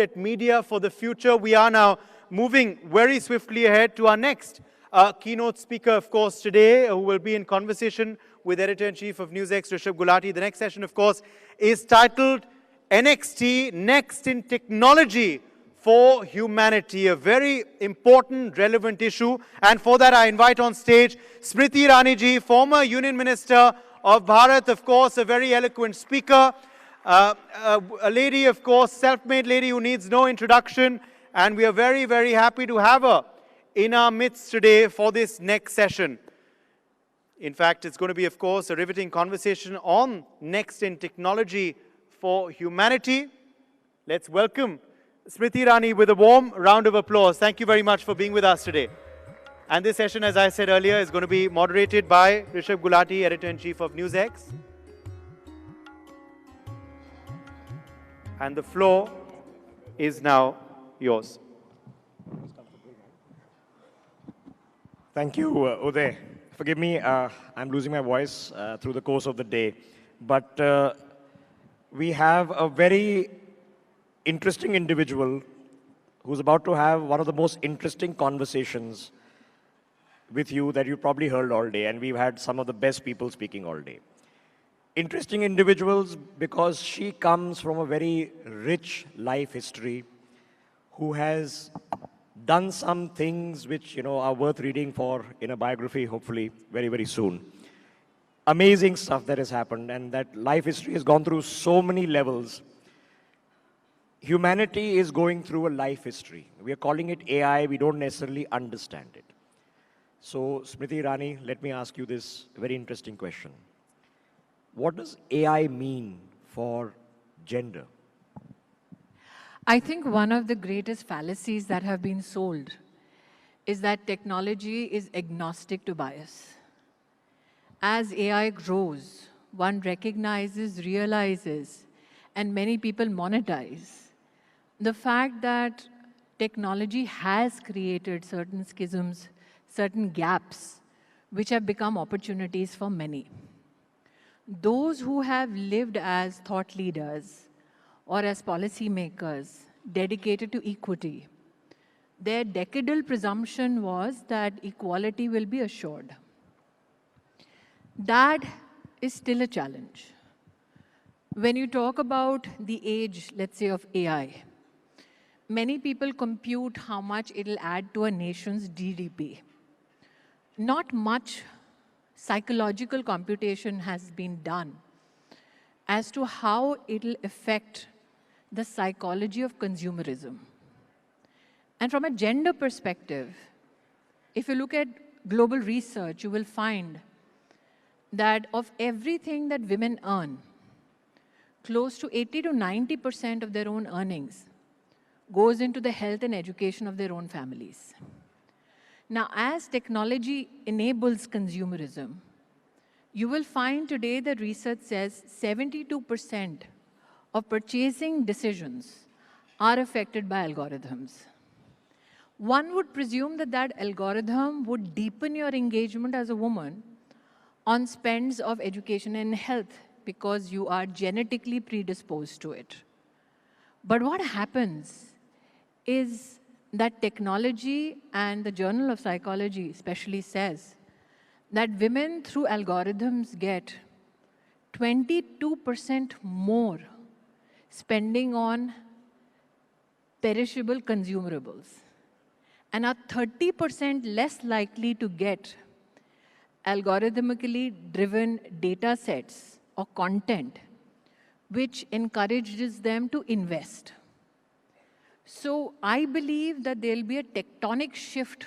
at Media for the Future. We are now moving very swiftly ahead to our next keynote speaker, of course, today, who will be in conversation with Editor-in-Chief of NewsX, Rishabh Gulati. The next session, of course, is titled NXT, Next in Technology for Humanity, a very important, relevant issue. And for that, I invite on stage Smriti Irani ji, former Union Minister of Bharat, of course, a very eloquent speaker, a lady, of course, self-made lady who needs no introduction. And we are very, very happy to have her in our midst today for this next session. In fact, it's going to be, of course, a riveting conversation on Next in Technology for Humanity. Let's welcome Smriti Irani with a warm round of applause. Thank you very much for being with us today. And this session, as I said earlier, is going to be moderated by Rishabh Gulati, Editor-in-Chief of NewsX. And the floor is now yours. Thank you, Uday. Forgive me, I'm losing my voice through the course of the day. But we have a very interesting individual who's about to have one of the most interesting conversations with you that you probably heard all day. And we've had some of the best people speaking all day. Interesting individuals because she comes from a very rich life history, who has done some things which, are worth reading for in a biography, hopefully, very, very soon. Amazing stuff that has happened, and that life history has gone through so many levels. Humanity is going through a life history. We are calling it AI. We don't necessarily understand it. So, Smriti Irani, let me ask you this very interesting question. What does AI mean for gender? I think one of the greatest fallacies that have been sold is that technology is agnostic to bias. As AI grows, one recognizes, realizes, and many people monetize the fact that technology has created certain schisms, certain gaps, which have become opportunities for many. Those who have lived as thought leaders or as policymakers dedicated to equity, their decadal presumption was that equality will be assured. That is still a challenge. When you talk about the age, let's say, of AI, many people compute how much it'll add to a nation's GDP. Not much psychological computation has been done as to how it'll affect the psychology of consumerism. And from a gender perspective, if you look at global research, you will find that of everything that women earn, close to 80 to 90% of their own earnings goes into the health and education of their own families. Now, as technology enables consumerism, you will find today that research says 72% of purchasing decisions are affected by algorithms. One would presume that that algorithm would deepen your engagement as a woman on spends of education and health because you are genetically predisposed to it. But what happens is that technology, and the Journal of Psychology especially says that women through algorithms get 22% more spending on perishable consumerables and are 30% less likely to get algorithmically driven data sets or content which encourages them to invest. So I believe that there'll be a tectonic shift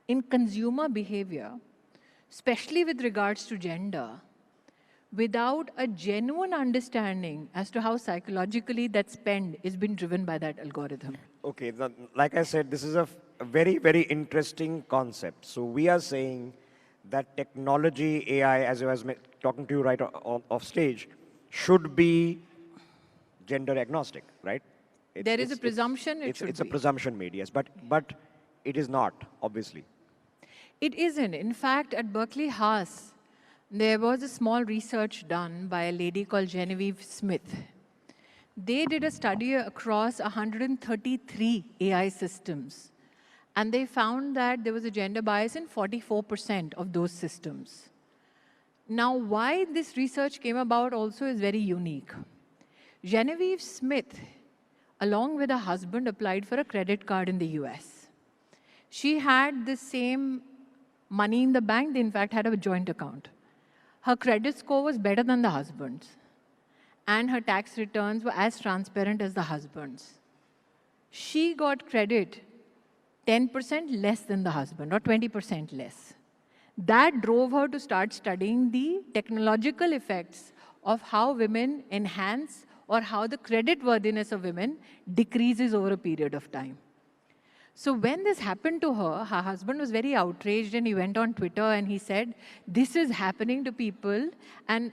in consumer behavior, especially with regards to gender, without a genuine understanding as to how psychologically that spend is being driven by that algorithm. Okay, like I said, this is a very, very interesting concept. So we are saying that technology, AI, as I was talking to you right off stage, should be gender agnostic, right? There is a presumption it should be. It's a presumption made, yes, but it is not, obviously. It isn't. In fact, at Berkeley Haas, there was a small research done by a lady called Genevieve Smith. They did a study across 133 AI systems, and they found that there was a gender bias in 44% of those systems. Now, why this research came about also is very unique. Genevieve Smith, along with her husband, applied for a credit card in the US. She had the same money in the bank. They, in fact, had a joint account. Her credit score was better than the husband's, and her tax returns were as transparent as the husband's. She got credit 10% less than the husband, or 20% less. That drove her to start studying the technological effects of how women enhance or how the credit worthiness of women decreases over a period of time. So when this happened to her, her husband was very outraged, and he went on Twitter and he said, this is happening to people. And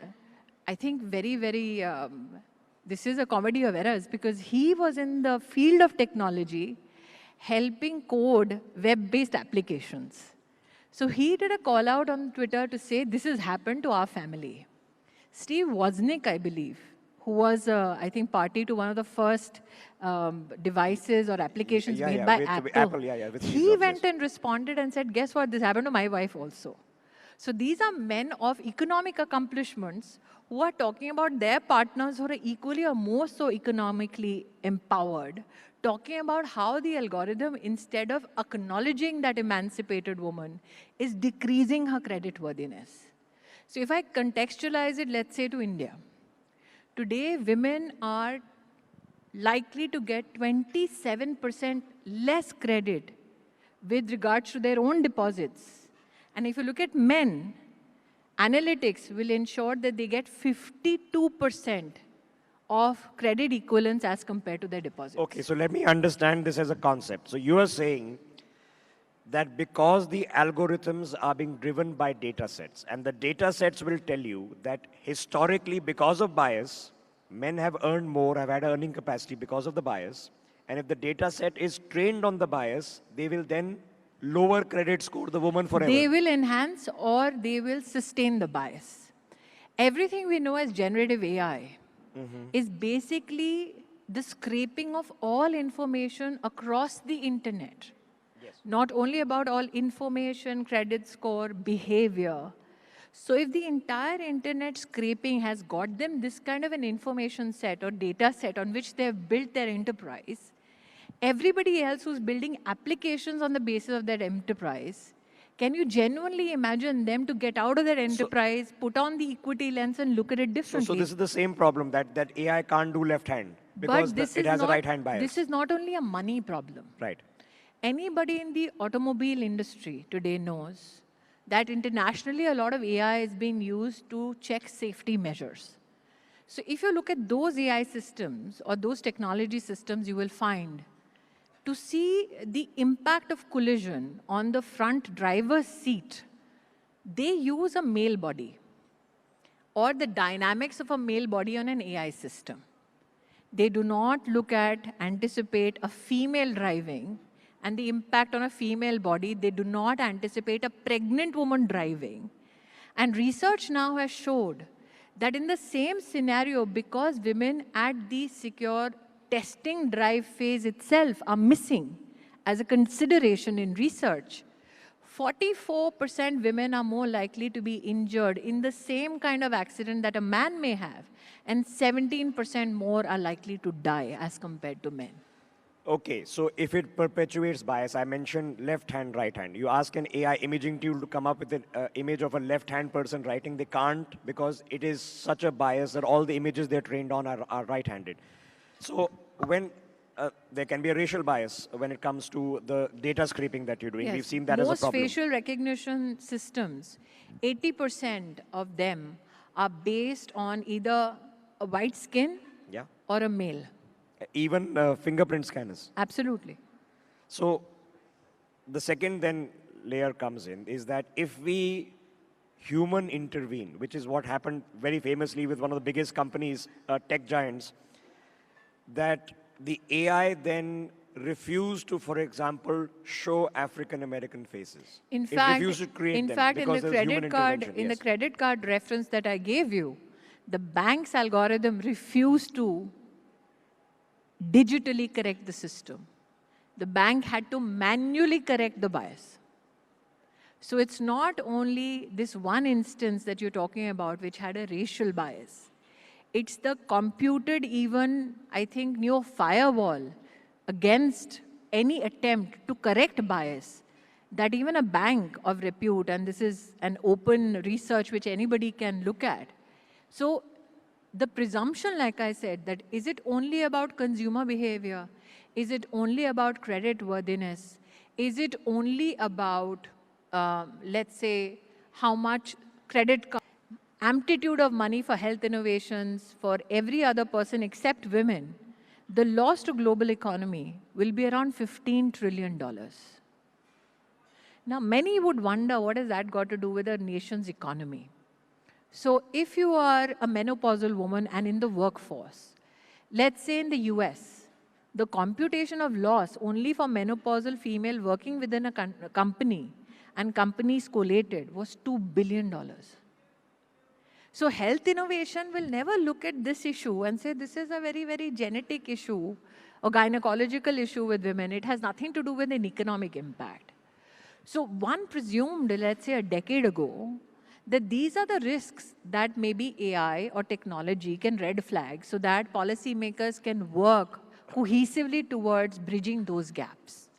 I think this is a comedy of errors, because he was in the field of technology helping code web-based applications. So he did a call out on Twitter to say, this has happened to our family. Steve Wozniak, I believe, who was, I think, party to one of the first devices or applications made by Apple. He went and responded and said, guess what, this happened to my wife also. So these are men of economic accomplishments who are talking about their partners who are equally or more so economically empowered, talking about how the algorithm, instead of acknowledging that emancipated woman, is decreasing her credit worthiness. So if I contextualize it, let's say to India, today women are likely to get 27% less credit with regards to their own deposits. And if you look at men, analytics will ensure that they get 52% of credit equivalence as compared to their deposits. Okay, so let me understand this as a concept. So you are saying that because the algorithms are being driven by data sets, and the data sets will tell you that historically, because of bias, men have earned more, have had earning capacity because of the bias. And if the data set is trained on the bias, they will then lower credit score the woman forever. They will enhance or they will sustain the bias. Everything we know as generative AI is basically the scraping of all information across the internet. Yes. Not only about all information, credit score, behavior. So if the entire internet scraping has got them this kind of an information set or data set on which they have built their enterprise, everybody else who's building applications on the basis of that enterprise, can you genuinely imagine them to get out of their enterprise, put on the equity lens and look at it differently? So this is the same problem that AI can't do left hand because it has a right hand bias. This is not only a money problem. Right. Anybody in the automobile industry today knows that internationally a lot of AI is being used to check safety measures. So if you look at those AI systems or those technology systems, you will find to see the impact of collision on the front driver's seat, they use a male body or the dynamics of a male body on an AI system. They do not anticipate a female driving and the impact on a female body. They do not anticipate a pregnant woman driving. And research now has showed that in the same scenario, because women at the secure testing drive phase itself are missing as a consideration in research, 44% women are more likely to be injured in the same kind of accident that a man may have, and 17% more are likely to die as compared to men. Okay, so if it perpetuates bias, I mentioned left hand, right hand. You ask an AI imaging tool to come up with an image of a left hand person writing, they can't because it is such a bias that all the images they're trained on are right handed. So when there can be a racial bias when it comes to the data scraping that you're doing. Yes. We've seen that as a problem. Most facial recognition systems, 80% of them are based on either a white skin or a male. Even fingerprint scanners. Absolutely. So the second then layer comes in is that if we human intervene, which is what happened very famously with one of the biggest companies, tech giants, that the AI then refused to, for example, show African-American faces. In fact, refused to create in them fact, in because the there was credit human card, intervention. the credit card reference that I gave you, the bank's algorithm refused to digitally correct the system. The bank had to manually correct the bias. So it's not only this one instance that you're talking about which had a racial bias. It's the computed even, I think, new firewall against any attempt to correct bias that even a bank of repute, and this is an open research which anybody can look at. So the presumption, like I said, that is it only about consumer behavior? Is it only about credit worthiness? Is it only about, let's say, how much credit amplitude of money for health innovations for every other person except women, the loss to global economy will be around $15 trillion. Now, many would wonder, what has that got to do with a nation's economy? So if you are a menopausal woman and in the workforce, let's say in the US, the computation of loss only for menopausal female working within a company and companies collated was $2 billion. So health innovation will never look at this issue and say this is a very, very genetic issue or gynecological issue with women. It has nothing to do with an economic impact. So one presumed, let's say a decade ago, that these are the risks that maybe AI or technology can red flag so that policymakers can work cohesively towards bridging those gaps.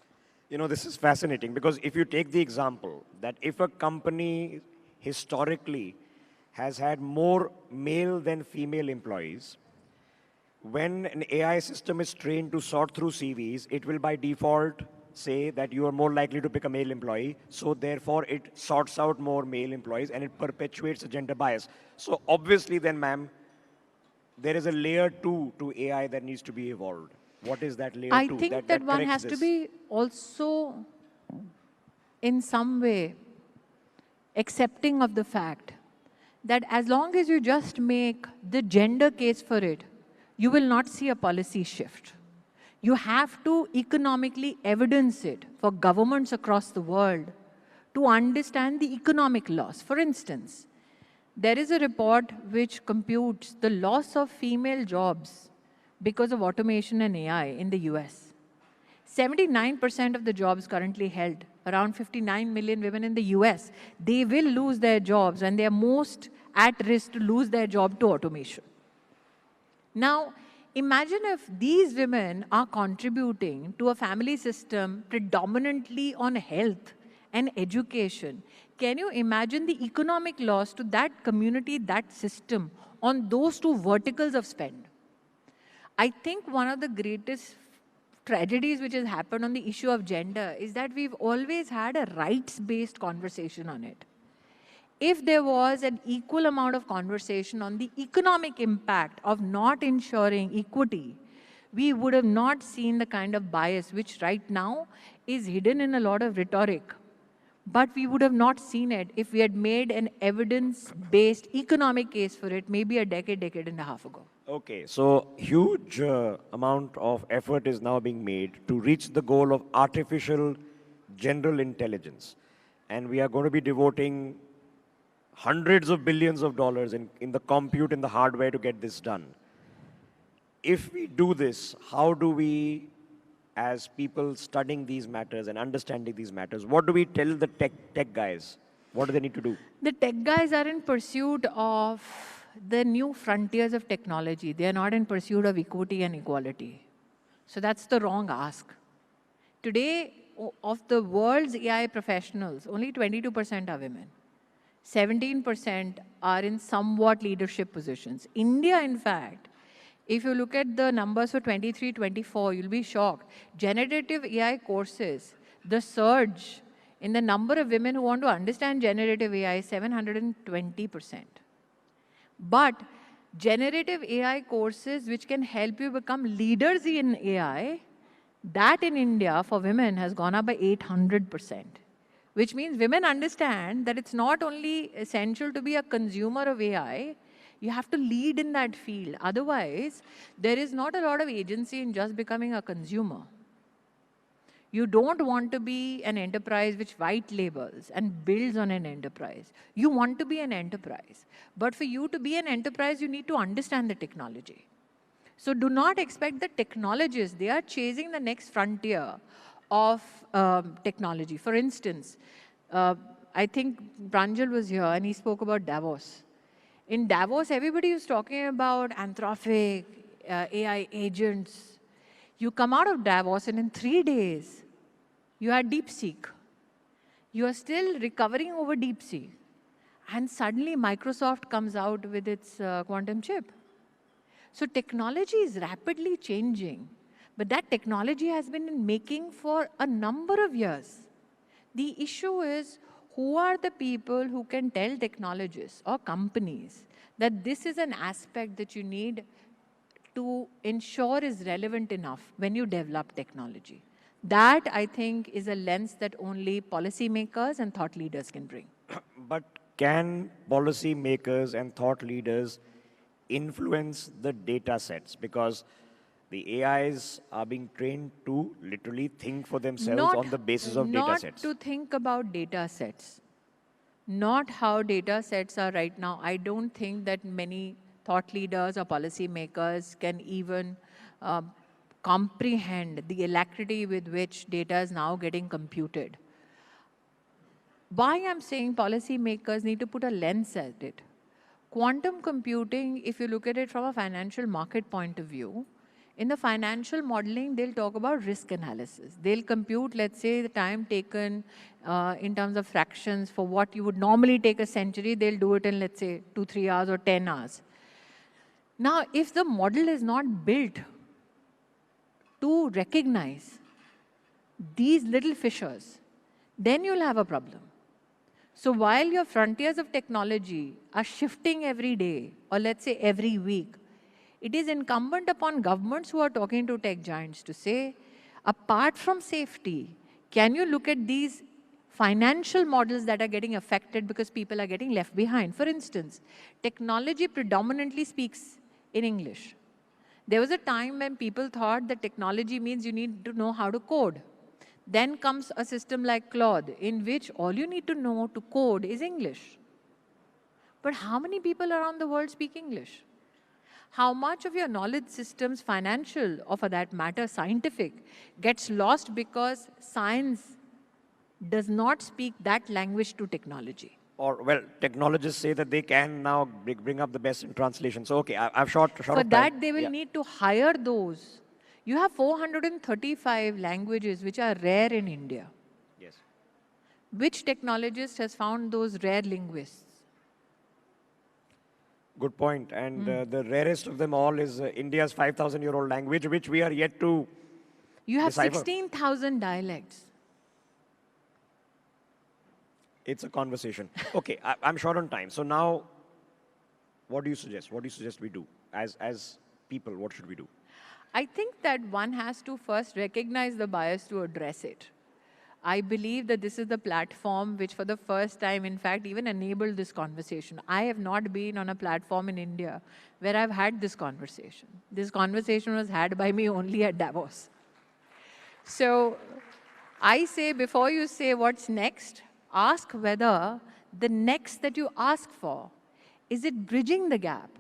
You know, this is fascinating because if you take the example that if a company historically has had more male than female employees, when an AI system is trained to sort through CVs, it will by default say that you are more likely to pick a male employee, so therefore it sorts out more male employees and it perpetuates a gender bias. So obviously then, ma'am, there is a layer 2 to AI that needs to be evolved. What is that layer 2? I think that one has to be also in some way accepting of the fact that as long as you just make the gender case for it, you will not see a policy shift. You have to economically evidence it for governments across the world to understand the economic loss. For instance, there is a report which computes the loss of female jobs because of automation and AI in the US. 79% of the jobs currently held, around 59 million women in the US, they will lose their jobs and they are most at risk to lose their job to automation. Now, imagine if these women are contributing to a family system predominantly on health and education. Can you imagine the economic loss to that community, that system, on those two verticals of spend? I think one of the greatest tragedies which has happened on the issue of gender is that we've always had a rights-based conversation on it. If there was an equal amount of conversation on the economic impact of not ensuring equity, we would have not seen the kind of bias which right now is hidden in a lot of rhetoric. But we would have not seen it if we had made an evidence-based economic case for it maybe a decade and a half ago. Okay, so huge amount of effort is now being made to reach the goal of artificial general intelligence. And we are going to be devoting hundreds of billions of dollars in the compute and the hardware to get this done. If we do this, how do we, as people studying these matters and understanding these matters, what do we tell the tech guys? What do they need to do? The tech guys are in pursuit of the new frontiers of technology. They are not in pursuit of equity and equality. So that's the wrong ask. Today, of the world's AI professionals, only 22% are women. 17% are in somewhat leadership positions. India, in fact, if you look at the numbers for 23-24, you'll be shocked. Generative AI courses, the surge in the number of women who want to understand generative AI is 720%. But generative AI courses which can help you become leaders in AI, that in India for women has gone up by 800%. Which means women understand that it's not only essential to be a consumer of AI, you have to lead in that field. Otherwise, there is not a lot of agency in just becoming a consumer. You don't want to be an enterprise which white labels and builds on an enterprise. You want to be an enterprise. But for you to be an enterprise, you need to understand the technology. So do not expect the technologists. They are chasing the next frontier of technology. For instance, I think Pranjal was here and he spoke about Davos. In Davos, everybody was talking about Anthropic, AI agents. You come out of Davos and in 3 days, you had DeepSeek. You are still recovering over DeepSeek. And suddenly Microsoft comes out with its quantum chip. So technology is rapidly changing, but that technology has been in making for a number of years. The issue is, who are the people who can tell technologists or companies that this is an aspect that you need to ensure is relevant enough when you develop technology? That, I think, is a lens that only policymakers and thought leaders can bring. But can policy makers and thought leaders influence the data sets? Because the AIs are being trained to literally think for themselves on the basis of data sets. Not to think about data sets. Not how data sets are right now. I don't think that many thought leaders or policy makers can even comprehend the alacrity with which data is now getting computed. Why I'm saying policymakers need to put a lens at it. Quantum computing, if you look at it from a financial market point of view, in the financial modeling, they'll talk about risk analysis. They'll compute, let's say, the time taken in terms of fractions for what you would normally take a century. They'll do it in, let's say, 2-3 hours or 10 hours. Now, if the model is not built to recognize these little fissures, then you'll have a problem. So while your frontiers of technology are shifting every day, or let's say every week, it is incumbent upon governments who are talking to tech giants to say, apart from safety, can you look at these financial models that are getting affected because people are getting left behind? For instance, technology predominantly speaks in English. There was a time when people thought that technology means you need to know how to code. Then comes a system like Claude, in which all you need to know to code is English. But how many people around the world speak English? How much of your knowledge systems, financial or for that matter, scientific, gets lost because science does not speak that language to technology? Or, well, technologists say that they can now bring up the best in translation. So, okay, I've short For that, they will need to hire those. You have 435 languages which are rare in India. Yes. Which technologist has found those rare linguists? Good point. And the rarest of them all is India's 5,000-year-old language, which we are yet to You have decipher. 16,000 dialects. It's a conversation. Okay, I'm short on time. So now, what do you suggest? What do you suggest we do? As people, what should we do? I think that one has to first recognize the bias to address it. I believe that this is the platform which for the first time, in fact, even enabled this conversation. I have not been on a platform in India where I've had this conversation. This conversation was had by me only at Davos. So I say, before you say what's next, ask whether the next that you ask for, is it bridging the gap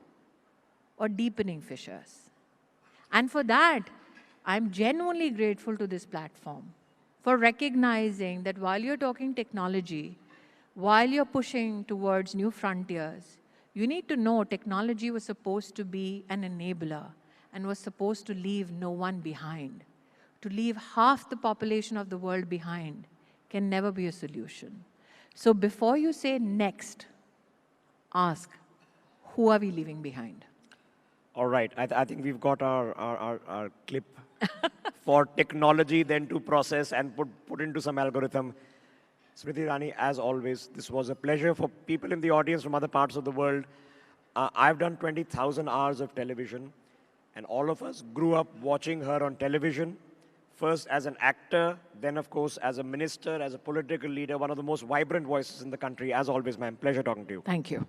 or deepening fissures? And for that, I'm genuinely grateful to this platform for recognizing that while you're talking technology, while you're pushing towards new frontiers, you need to know technology was supposed to be an enabler and was supposed to leave no one behind. To leave half the population of the world behind can never be a solution. So before you say next, ask, who are we leaving behind? All right, I think we've got our clip for technology then to process and put into some algorithm. Smriti Irani, as always, this was a pleasure. For people in the audience from other parts of the world, I've done 20,000 hours of television, and all of us grew up watching her on television, first as an actor, then, of course, as a minister, as a political leader, one of the most vibrant voices in the country. As always, ma'am, pleasure talking to you. Thank you.